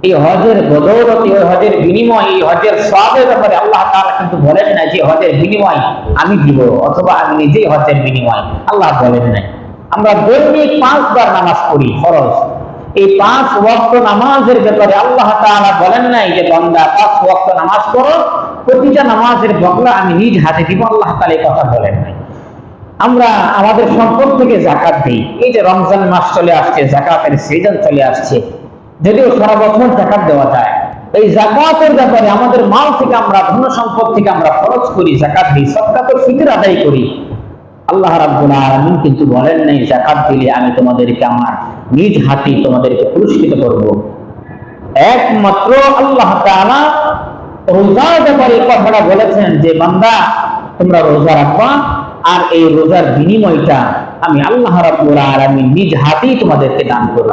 এই হজের বদৌলতে, এই হজের বিনিময়, এই হজের সওয়াবের ব্যাপারে আল্লাহ তাআলা কিন্তু বলেন না যে হজের বিনিময় আমি দিব অথবা আমি নিজেই হজের বিনিময়, আল্লাহ বলেন নাই। আমরা দৈনিক 5 বার নামাজ পড়ি ফরজ, এই 5 ওয়াক্ত নামাজের ব্যাপারে আল্লাহ তাআলা বলেন নাই যে বান্দা 5 ওয়াক্ত নামাজ পড়ো, প্রতিটা নামাজের বদলা আমি নিজ হাতে দিব, আল্লাহ তাআলা এই কথা বলেন নাই। আমরা আমাদের সম্পদ থেকে যাকাত দিই। এই যে রমজান মাস চলে আসছে, যাকাতের সিজন চলে আসছে, যদিও সারা বছর যাকাত দেওয়া যায়, এই যাকাতের ব্যাপারে আমাদের মাল থেকে আমরা, ধন সম্পদ থেকে আমরা খরচ করি, যাকাত দিই, সদকাতুল ফিতর আদায় করি। আল্লাহ রাব্বুল আলামিন কিন্তু বলেন নাই যাকাত দিলে আমি তোমাদেরকে আমার নিজ হাতে তোমাদেরকে পুরস্কৃত করব। একমাত্র আল্লাহ তাআলা রোজার ব্যাপারে কথাটা বলেছেন যে বান্দা তোমরা রোজা রাখবা, আর এই রোজার বিনিময়টা আমি আল্লাহ রাব্বুল আলামিন নিজ হাতেই তোমাদেরকে দান করব।